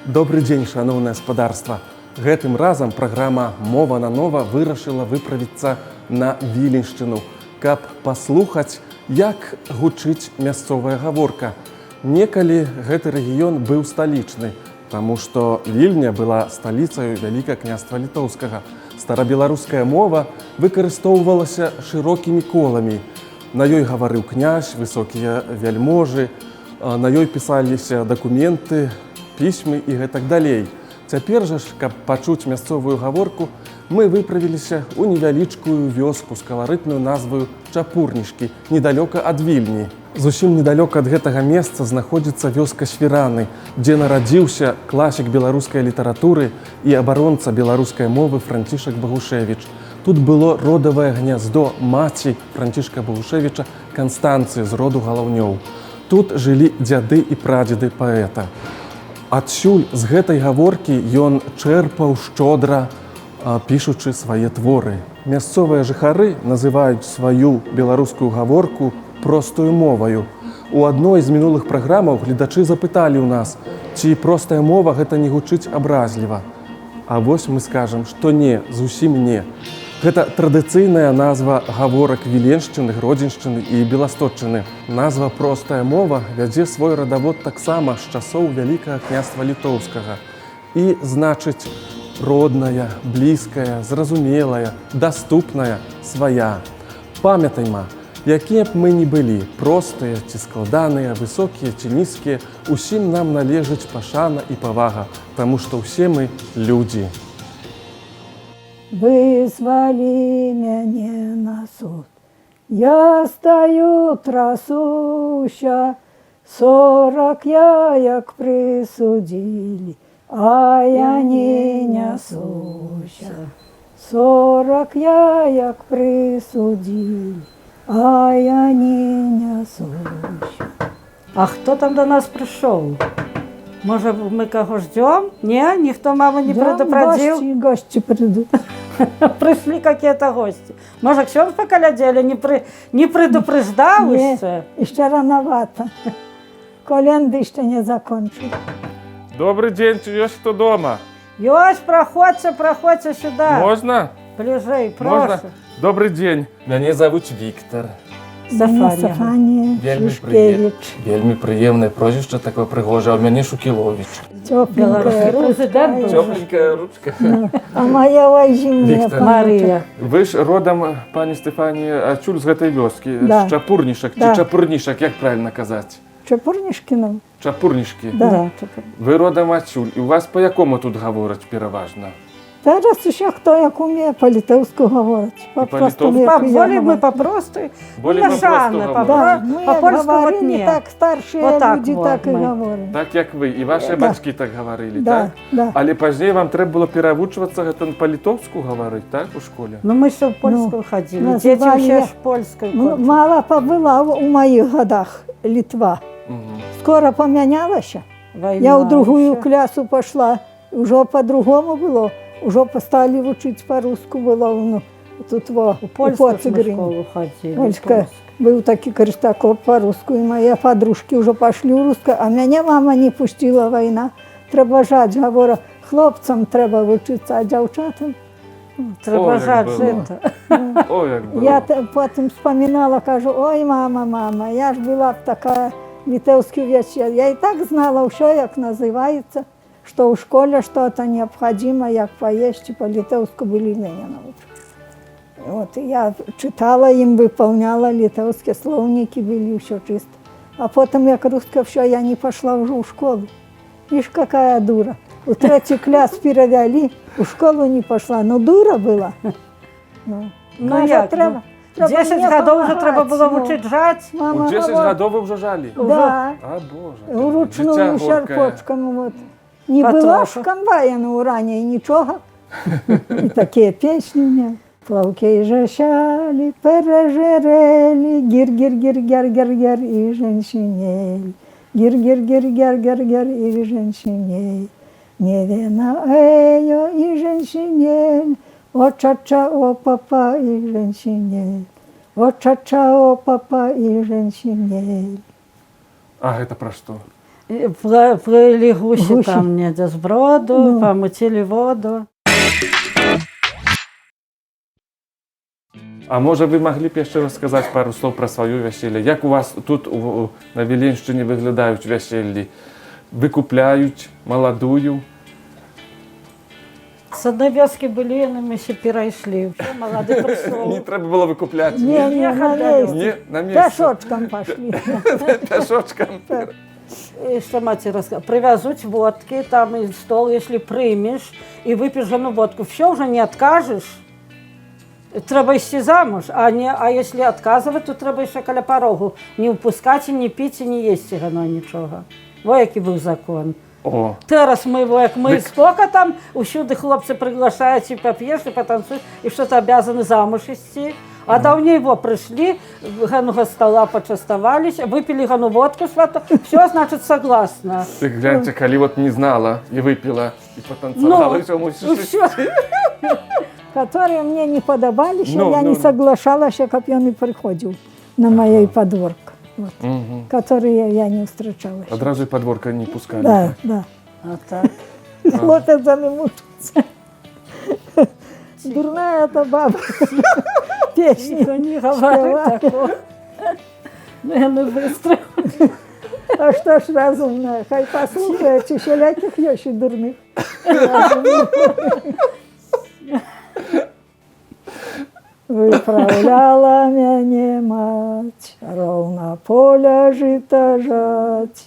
Добрый дзень, шаноўнае спадарства. Гэтым разам праграма «Мова на нова» вырашыла выправіцца на Віленшчыну, каб паслухаць, як гучыць мясцовая гаворка. Некалі гэты рэгіён быў сталічны, таму што Вільня была сталіцаю Вялікага княства Літоўскага. Старабеларуская мова выкарыстоўвалася шырокімі коламі. На ёй гаварыў князь, высокія вяльможы, на ёй пісаліся дакументы, пісьмы і гэтак далей. Цяпер жа ж, каб пачуць мясцовую гаворку, мы выправіліся ў невялічкую вёску з каларытнаю назваю Чапурнішкі, недалёка ад Вільні. Зусім недалёка ад гэтага месца знаходзіцца вёска Свіраны, дзе нарадзіўся класік беларускай літаратуры і абаронца беларускай мовы Францішак Багушевіч. Тут было родавае гняздо маці Францішка Багушевіча Канстанцыі з роду Галаўнёў. Тут жылі дзяды і прадзеды паэта. Адсюль з гэтай гаворкі ён чэрпаў шчодра, пішучы свае творы. Мясцовыя жыхары называюць сваю беларускую гаворку простую моваю. У адной з мінулых праграмаў гледачы запыталі ў нас, ці простая мова гэта не гучыць абразліва. А вось мы скажам, што не, зусім не. Гэта традыцыйная назва гаворак Віленшчыны, Гродзеншчыны і Беласточчыны. Назва «простая мова» вядзе свой радавод таксама з часоў Вялікага княства Літоўскага. І значыць родная, блізкая, зразумелая, даступная, свая. Памятайма, якія б мы ні былі, простыя ці складаныя, высокія ці нізкія, усім нам належыць пашана і павага, таму што ўсе мы людзі. Вызвали мяне на суд, я стаю трасуся, 40 яек присудили, а я не нясуся. 40 яек присудили, а я не нясуся. А хто там до нас прийшов? Може, ми кого ждем? Ні, ніхто маму не предупредил? Гости придут. Пришли какие-то гости. Може, ксьонз по колядели не предупреждав Ні, ще? ще рановато. Коленди ще не закончили. Добрый день, ці ёсць хто дома? Йось, проходьте сюда. Можна? Ближей, Можна? прошу. Добрый день. Мяне завуць Віктор. Стефанія Шушкевич. Вельмі прыемнае прозвішча такое прыгожае, а ў мяне Шукіловіч. Тепленькая Президент ручка. Цёпленькая ручка. А моя возьми Віктор. Марія. Вы ж родам, пані Стефанія, адсюль з гэтай вёскі, Да. з Чапурнішак ці Да. Чапурнішак, як правільна казаць? Чапурнішкіна? Чапурнішкі. Да. Вы родам адсюль, і у вас па якому тут гавораць пераважна? Зараз ще хто як уміє по-литовську говорить. по-литовську? Более мы попросту, Более нашано, попросту Да, ну як по-польську говорили, вот ні. так старші Вот так люди вот так і ми. говорять. Так як ви, і ваші Да. бацькі так гаварылі, Да, так? да. Але пазней вам трэба было перавучвацца гэта па-літоўску гаварыць, так, у школе? Ну, мы все в польскую ходили. Дети называли все я- ж польскую Ну, ходили. мало побыла у моїх годах Литва. Мгм. Скоро помінялася. Война Я в другую еще. класу пошла. Уже по-другому було. Уже стали учить по-русски було. Ну, тут во, В польскую мы Поцигрі. школу ходили. Польська. Был такий Коростаков по-русски, и мои подружки уже пошли в русское, а меня мама не пустила, война. Треба жать, говорю, хлопцам треба вчитися, а дівчатам. Треба як жать було. жито. О, як було. Я потім вспоминала, кажу, ой, мама, я ж була б така литовська вечер. Я і так знала, що як називається, що у школі щось необхідно, як поїсти, по-литовську були мене научили. Вот, я читала им, выполняла литовские словники, были все чисто. А потом, як русская, все, я не пошла уже в школу. Видишь, какая дура. У 3 класс перевели, в школу не пошла. Ну, дура была. Ну, Ну, як? треба. 10 мені годов вже треба було помагати, вчити жать. Мама У 10 говорить, годов ви вже жалі? Да, А, Боже. вручную Дитя горкає. шарпочком. Вот. Не была Потрошу. в комбайне у ранее ничего. И такие песни у меня. Плавки жащали, пережерели, гир-гир-гир-гер-гер-гер и женщиней. Гир-гир-гир-гер-гер-гер и женщиней. Не вина ее и женщиней. О ча-ча, о папа и женщиней. О ча-ча, о папа и женщиней. А гэта пра што? Плыли гуси Гуси. там недзе з броду, Ну. помутили воду. А можа вы маглі б яшчэ расказаць пару слоў пра сваё вяселле? Як у вас тут на Віленшчыне выглядаюць вяселлі? Выкупляюць маладую? С одной вёски были, но мы ще перайшли. Все, молодый Не пришел. трэба было выкупляць? Не, не, на месте. Не, на месте. Пешочком пошли. Пяшочкам. И что мать рассказала? Привязуть водки, там и стол, если примешь, и выпьешь жену водку. Все, уже не откажешь. Треба йти замуж, а если отказывать, то треба ще каля порогу. Не впускать, і не пить, і не їсти гано нічого. Во який був закон. О, Зараз ми, як ми Дик- сколько там, усюди хлопці приглашають, і поп'єш, і потанцуєш, і що ти обязаны замуж йти. А давней его пришли, гану стола почастовались, выпили гану водку свату, все, значит, согласна. ты гляньте, калі вот не знала і выпила, і потанцевала, і все мусиш всё. Которые мне не подобались, Ну, я ну, не ну. соглашалась, как он и приходил на моей подворк. Вот. Угу. Которые я не встречалась. Одразу і подворка не пускали. Да, да. А так. Хлопец за ним учится. Дурная эта баба. Песни. Никто не говорит спевает. такого. Ну, я не быстро. А что ж разумная? Хай послухает, всяких еще дурных. Выправляла мяне мать, ровно поля жита жать.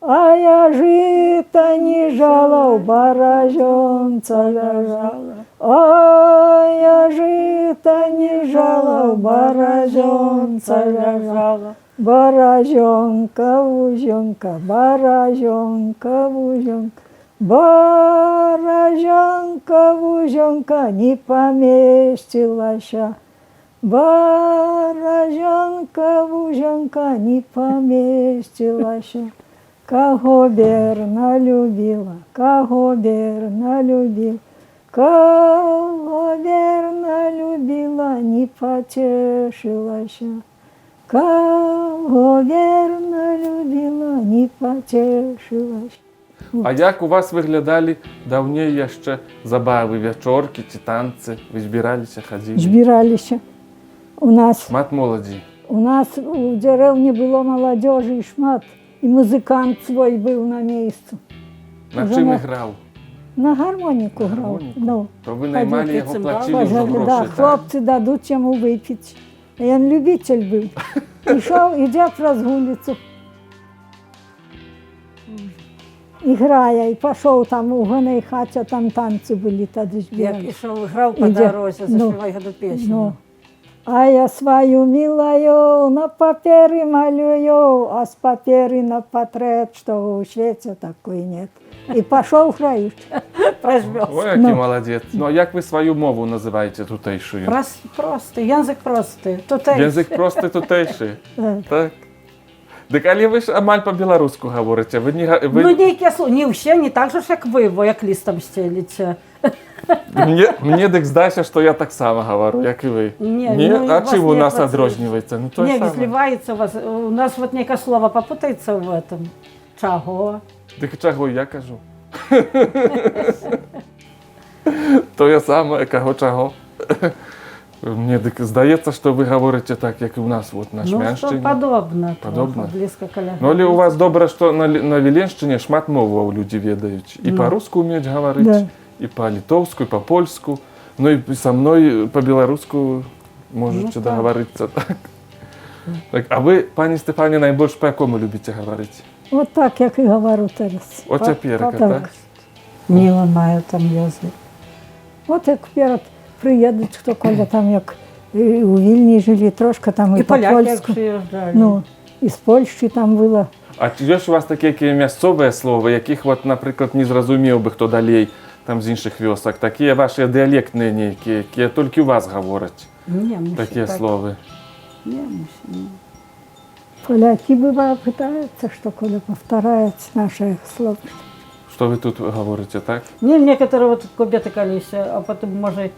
А я жита не жала, у баражонца лежала. А я жита не жала, у баражонца лежала. Баражонка, вузенка, баражонка, вузенка. Баражонка, вузенка, не поместилася. Баражонка, вузенка, не поместилася. Кого верно любила, кого верно любила, кого верно любила, не потешилась. Кого верно любила, не потешилась. А як у вас выглядалі даўней яшчэ забавы, вячоркі ці танцы? Вы збіраліся, хадзілі? Збиралися. У нас У деревні було молодежі і шмат, і музикант свій був на місці. На Вже чым на- іграў? На гармоніку грав. гармоніку? Ну, То ви наймалі Ходив яго, під плацілі цимбал. ўжо бажали, грошы, да, так? хлопці дадуть йому випити. Він любитель був. Ішов, іде праз вулицю. І грає, і пішов там у ганей хаті, там танці були, тоді Як збирали. ішов, грав по Іде. дорозі, Ну. заспівай году пісню. Ну. А я свою милую на папері малюю, а з папері на портрет, що у світі такої нет. І пішов грають. Прожмёс. Ой, які Ну. молодець. Ну, а як ви свою мову називаєте тутейшою? Простий, язик простий. Тутейший. Язик просто тутейший. Так. Так. Дик, але ви ж амаль по-білоруську говорите. Ви не, ви, Ну, ніякі слова, не все, не так же ж, як ви, бо як листом стелите. мне дик здається, що я так само говорю, як і ви. Ні, Ні? ну, А у вас чим у не нас працює. відрізняється? Ну, то Не, саме. сливается у вас. У нас вот некое слово попутается в этом. Чаго. Дик, чого я кажу? То я саме, кого чого. Мені дик здається, що ви говорите так, як і у нас от, на Ну, что Шмянщині. подобно. Подобно? Трохи, близко к Ну, але у вас добре, що на Віленщині шмат моваў люди ведаюць. І Ну. па-руску ўмеюць гаварыць, Да. і па-літоўску, і па-польску. Ну і са мной па-беларуску можете Ну, так. дагаварыцца. Так, а ви, пані Стефані, найбольш па якому любіце гаварыць? От так, як і говорю зараз. От цяперка, так. так? Не ломаю там язык. От як вперед приїдуть, хто коли там як у Вільні жили, трошки там і, И поляки как по-польську. приезжали. Ну, і з Польщі там було. А ці ёсць у вас такі якія мясцовыя словы, якіх, от, напрыклад, не зразумеў бы хто далей, там з іншых вёсак, такія вашыя дыялектныя нейкія, якія толькі ў вас гавораць, Не, мы такія так. словы. Не, мы не. Поляки бывало пытаются, что коли повторяется наше слово. Што вы тут гаворыце, так? Не, некоторые вот кубеты колись, а потом может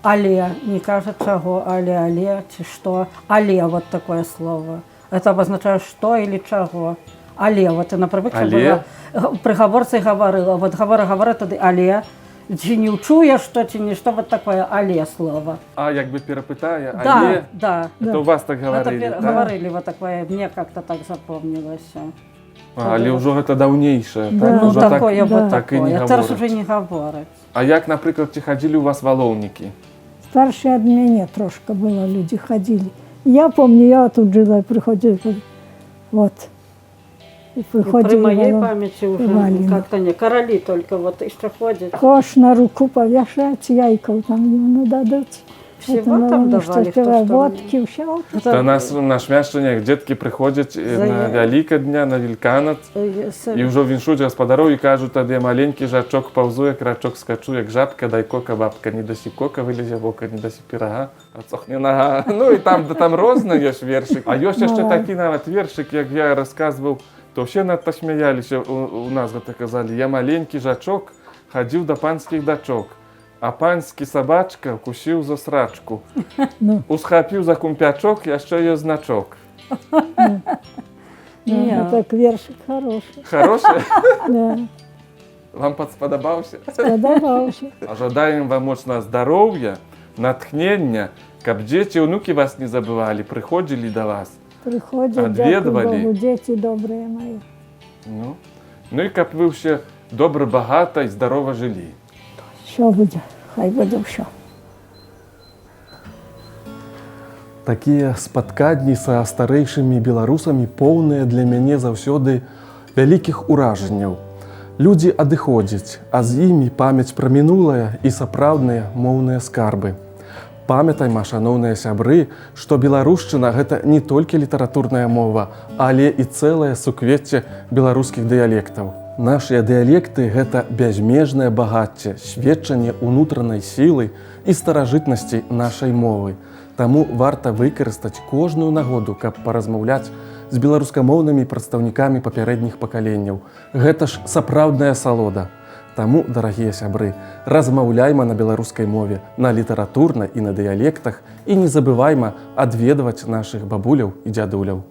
але, не кажет чего, але, чи что, але, вот такое слово. Это обозначает что или чего. Але, вот и например, Але? при гаворце говорила, вот говорю туди але, чи не чуєш, что, чи не что, вот такое але слово. А якби перепитає, Да, але да. то у вас так Это говорили, так? говорили вот такое, мне как-то так запомнилось. Але ўжо гэта даўнейшае, Да. так? Ну, Ўжо такое да. вот так і не такое. Зараз говорять. уже не говорят. А як, наприклад, ці хадзілі у вас валоўнікі? Старше от меня трошка было, люди ходили. Я помню, я тут жила, приходили, вот. И И при приходили, моей валом- памяти уже Валим. как-то не. Короли только вот еще ходят. Кош на руку повешать, яйков там ему дадут. Всего Это, там ну, давали, что, кто что водки, все. Та нас на Шмяшчыне дзеткі прыходзяць на Вялікадня, на Вільканат, і ўжо віншуюць гаспадароў і кажуць тады маленькі жачок паўзуе, крачок скачу, як жабка, дай кока, бабка, не дасі кока, вылезе вока, не дасі пірага, адсохне нага. Ну і там розныя ёсць вершык. А ёсць яшчэ такі нават вершык, як я расказваў, то ўсе надта смяяліся у нас гэта казалі. Я маленькі жачок хадзіў да панскіх дачок, а панскі сабачка кусіў за срачку. Ну. Усхапіў за кумпячок, яшчэ ёсць значок. Ну, так вершик хороший. Хороше? Да, Вам спадабаўся? подобался. А жадаем вам моцнага здароўя, натхнення, каб дзеці, унукі вас не забывалі, прыходзілі да вас. Приходят, Отведывали? дякую Богу, дети добрые мои. Ну і каб вы ўсе добра, багата і здарова жылі. Все будет, хай буде все. Такія спатканні са старэйшымі беларусамі поўныя для мяне заўсёды вялікіх уражанняў. Людзі адыходзяць, а з імі памяць пра мінулае і сапраўдныя моўныя скарбы. Памятайма, шаноўныя сябры, што беларушчына – гэта не толькі літаратурная мова, але і цэлае суквецце беларускіх дыялектаў. Нашыя дыялекты – гэта бязмежнае багацце, сведчанне ўнутранай сілы і старажытнасці нашай мовы. Таму варта выкарыстаць кожную нагоду, каб паразмаўляць з беларускамоўнымі прадстаўнікамі папярэдніх пакаленняў. Гэта ж сапраўдная асалода. Таму, дарагія сябры, размаўляйма на беларускай мове, на літаратурнай і на дыялектах і не забывайма адведваць нашых бабуляў і дзядуляў.